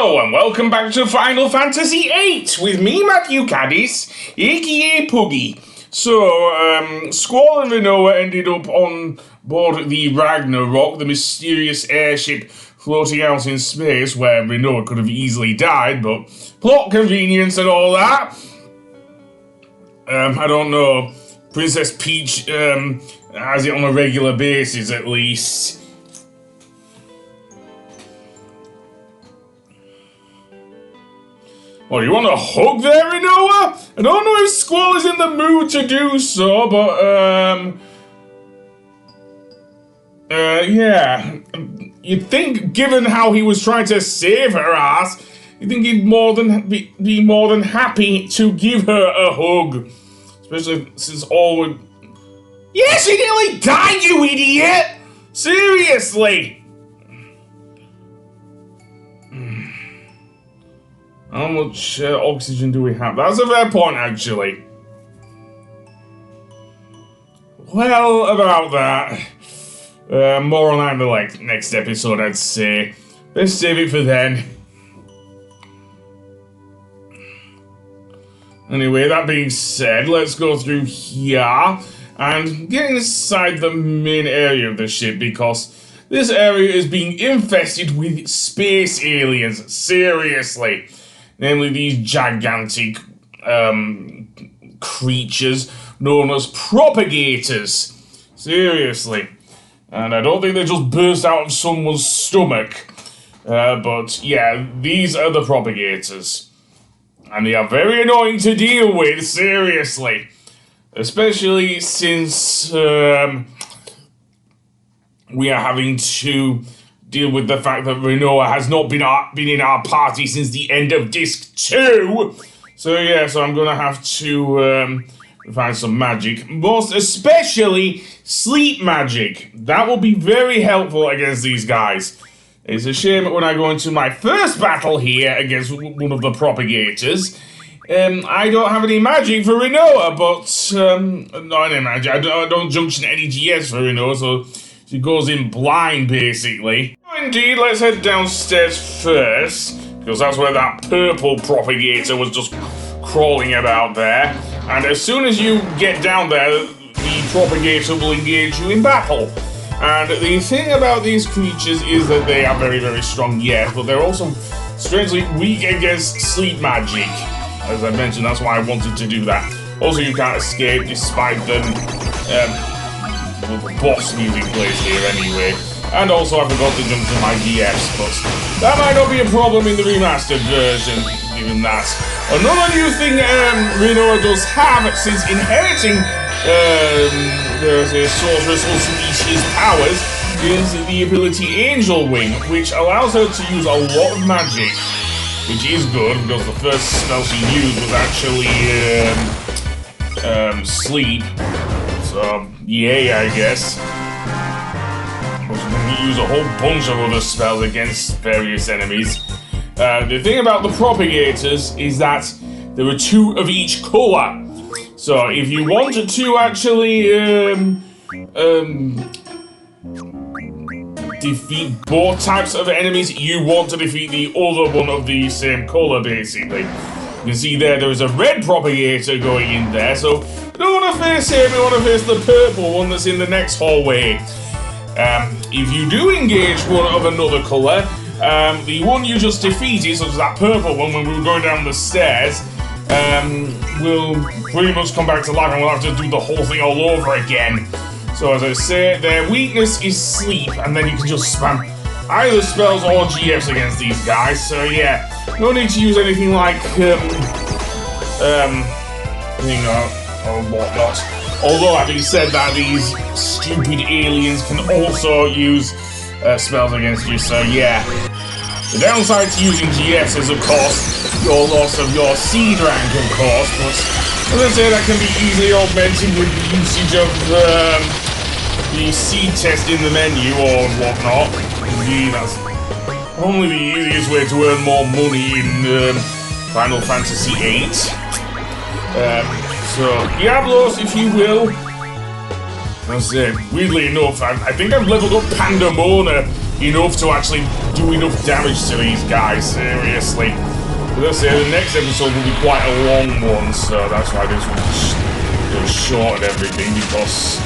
Hello and welcome back to Final Fantasy VIII with me, Matthew Caddis, aka Puggy. So, Squall and Rinoa ended up on board the Ragnarok, the mysterious airship floating out in space where Rinoa could have easily died, but plot convenience and all that. I don't know. Princess Peach has it on a regular basis at least. Oh, you want a hug there, Rinoa? I don't know if Squall is in the mood to do so, but, yeah. You'd think, given how he was trying to save her ass, you'd think he'd be more than happy to give her a hug. Especially since all would... Yes, he nearly died, you idiot! Seriously! How much oxygen do we have? That's a fair point, actually. Well, about that. More on that in the next episode, I'd say. Let's save it for then. Anyway, that being said, let's go through here and get inside the main area of the ship because this area is being infested with space aliens. Seriously. Namely these gigantic creatures known as Propagators. Seriously. And I don't think they just burst out of someone's stomach. But yeah, these are the Propagators. And they are very annoying to deal with, seriously. Especially since we are having to deal with the fact that Rinoa has not been in our party since the end of Disc 2. So yeah, so I'm gonna have to find some magic. Most especially sleep magic. That will be very helpful against these guys. It's a shame when I go into my first battle here against one of the Propagators. I don't have any magic for Rinoa, but not any magic. I don't junction any GS for Rinoa, so she goes in blind, basically. Indeed, let's head downstairs first, because that's where that purple Propagator was just crawling about there. And as soon as you get down there, the Propagator will engage you in battle. And the thing about these creatures is that they are very, very strong, yes, but they're also strangely weak against sleep magic. As I mentioned, that's why I wanted to do that. Also, you can't escape despite them. The boss music plays here anyway. And also I forgot to jump to my DFs, but that might not be a problem in the remastered version, given that. Another new thing Rinoa does have since inheriting the sorceress Ultimicia's powers is the ability Angel Wing, which allows her to use a lot of magic, which is good because the first spell she used was actually sleep. So, yay, I guess. We're going to use a whole bunch of other spells against various enemies. The thing about the Propagators is that there are 2 of each colour. So, if you wanted to actually defeat both types of enemies, you want to defeat the other one of the same colour, basically. You can see there is a red Propagator going in there, so we don't want to face him, we want to face the purple one that's in the next hallway. If you do engage one of another colour, the one you just defeated, such as that purple one when we were going down the stairs, will pretty much come back to life and we'll have to do the whole thing all over again. So as I say, their weakness is sleep, and then you can just spam either spells or GFs against these guys, so yeah, no need to use anything like, or whatnot. Although, having said that, these stupid aliens can also use spells against you, so yeah. The downside to using GS is, of course, your loss of your seed rank, of course, but as I say, that can be easily augmented with the usage of the seed test in the menu or whatnot. Indeed, that's probably the easiest way to earn more money in Final Fantasy VIII. So, Diablos, if you will. As I said, weirdly enough, I think I've leveled up Pandemona enough to actually do enough damage to these guys, seriously. As I say, the next episode will be quite a long one, so that's why this one's short and everything, because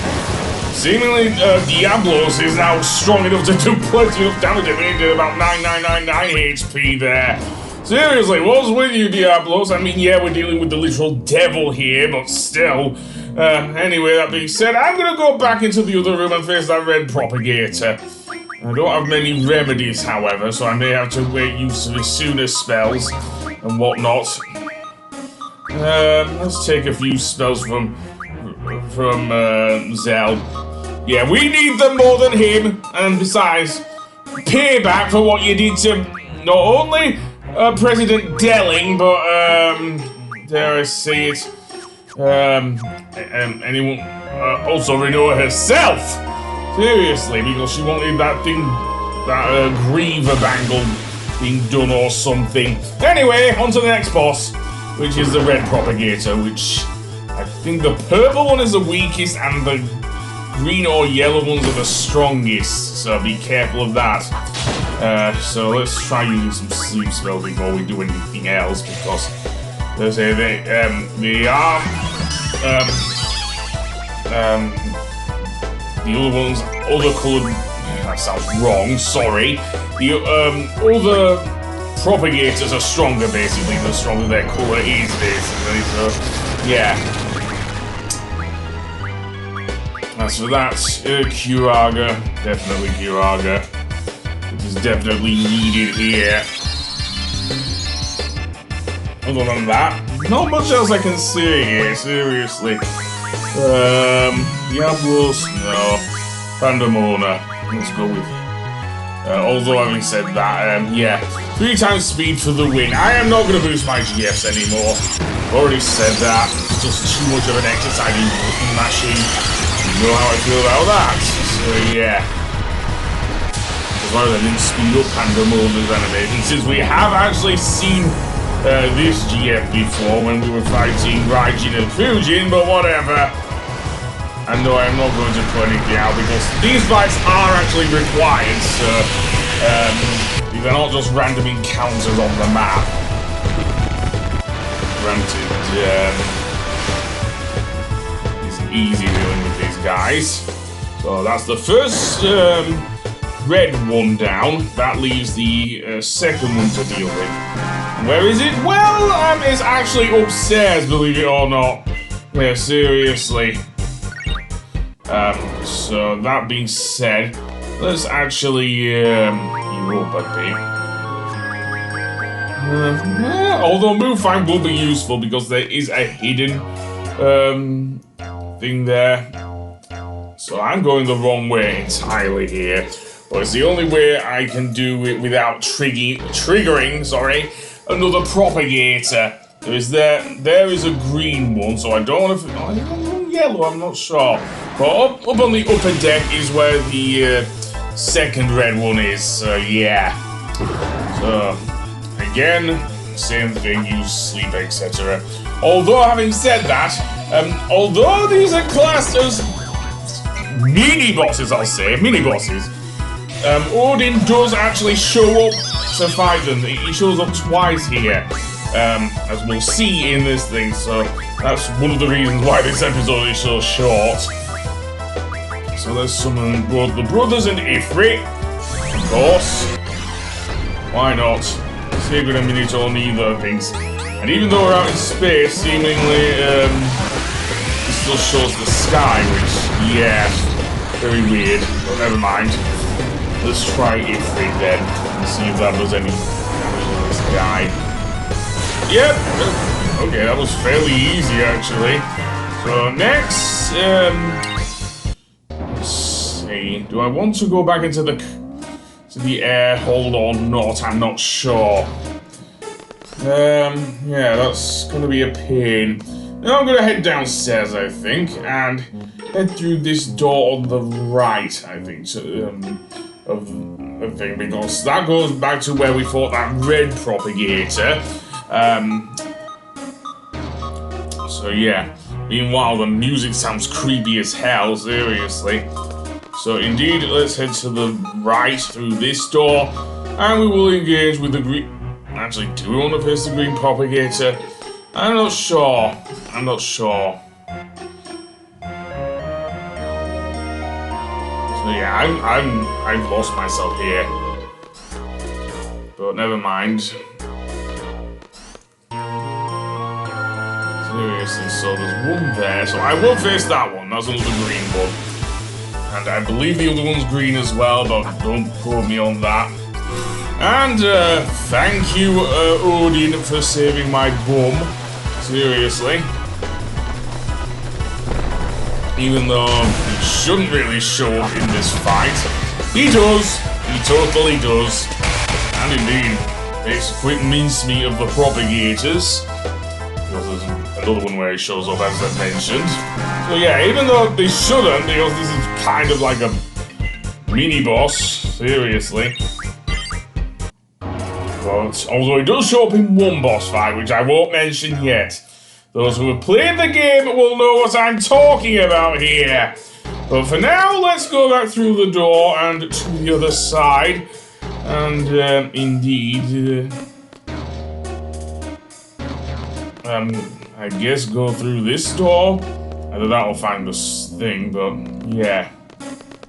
seemingly Diablos is now strong enough to do plenty of damage. I mean, he did about 9999 HP there. Seriously, what's with you, Diablos? I mean, yeah, we're dealing with the literal devil here, but still. Anyway, that being said, I'm gonna go back into the other room and face that red propagator. I don't have many remedies, however, so I may have to make use of sooner spells and whatnot. Let's take a few spells from Zell. Yeah, we need them more than him, and besides, payback for what you did to not only President Delling, but dare I say it, anyone, also Rinoa herself. Seriously, because she wanted that thing, that Griever bangle being done or something. Anyway, on to the next boss, which is the red propagator, which I think the purple one is the weakest and the green or yellow ones are the strongest, so be careful of that. So let's try using some sleep spells before we do anything else, because they say they are the other ones, other coloured, that sounds wrong, sorry. The other propagators are stronger, basically, the stronger their colour is, basically, so, yeah. As for that, Curaga, definitely Curaga, which is definitely needed here. Other than that, not much else I can say here, seriously. Diablos, no. Pandemona, let's go with. Although having said that, yeah, 3 times speed for the win. I am not going to boost my GFs anymore. Already said that. It's just too much of an exercising button mashing. You know how I feel about that. So yeah. As far as I didn't speed up Pandemona's animation, since we have actually seen this GF before when we were fighting Raijin and Fujin, but whatever. And no, I'm not going to put anything out because these fights are actually required, so they're not just random encounters on the map. Granted, it's easy dealing with these guys. So that's the first red one down. That leaves the second one to deal with. Where is it? Well, it's actually upstairs, believe it or not. Yeah, seriously. So that being said, let's actually heal up a bit. Although Move Find will be useful because there is a hidden thing there. So I'm going the wrong way entirely here. But it's the only way I can do it without triggering, another propagator. There is a green one, so I don't want to. I don't know yellow. I'm not sure. But up on the upper deck is where the second red one is. So yeah. So again, same thing. Use sleep, etc. Although having said that, although these are classed as mini bosses, I'll say mini bosses. Odin does actually show up to fight them. He shows up twice here, as we'll see in this thing, so that's one of the reasons why this episode is so short. So let's summon both the brothers and Ifrit, of course. Why not? Sacred and Minotaur, neither things. And even though we're out in space, seemingly, it still shows the sky, which, yeah, very weird, but never mind. Let's try Ifrit then, and see if that does any damage to this guy. Yep! Okay, that was fairly easy, actually. So, next, let's see. Do I want to go back into the air hold or not? I'm not sure. Yeah, that's gonna be a pain. Now I'm gonna head downstairs, I think, and head through this door on the right, I think, of the thing, because that goes back to where we fought that red propagator. So yeah. Meanwhile, the music sounds creepy as hell, seriously. So indeed, let's head to the right through this door, and we will engage with the green... Actually, do we want to face the green propagator? I'm not sure. I'm not sure. So yeah, I've lost myself here. But never mind. Seriously, so there's one there. So I will face that one. That's another green one. And I believe the other one's green as well, but don't quote me on that. And thank you, Odin, for saving my bum. Seriously. Even though he shouldn't really show up in this fight. He does. He totally does. And indeed, makes a quick mincemeat of the Propagators. Because there's another one where he shows up, as I mentioned. So yeah, even though they shouldn't, because this is kind of like a mini-boss. Seriously. But although he does show up in one boss fight, which I won't mention yet. Those who have played the game will know what I'm talking about here. But for now, let's go back through the door and to the other side. And indeed, I guess go through this door. Either that will find this thing, but yeah.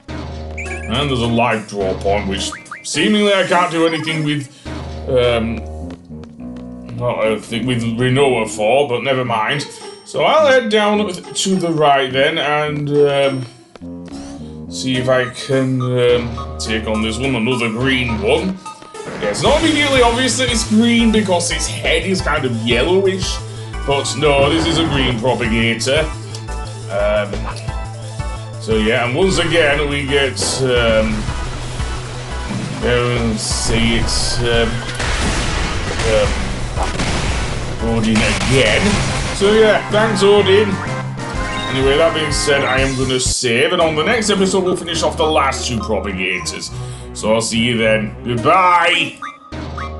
And there's a life draw point, which seemingly I can't do anything with. With Rinoa for, but never mind. So I'll head down to the right then and see if I can take on this one, another green one. Yeah, it's not immediately obvious that it's green because its head is kind of yellowish, but no, this is a green propagator. So yeah, and once again we get see it's Odin again. So yeah, thanks Odin. Anyway, that being said, I am going to save, and on the next episode we'll finish off the last two Propagators. So I'll see you then. Goodbye!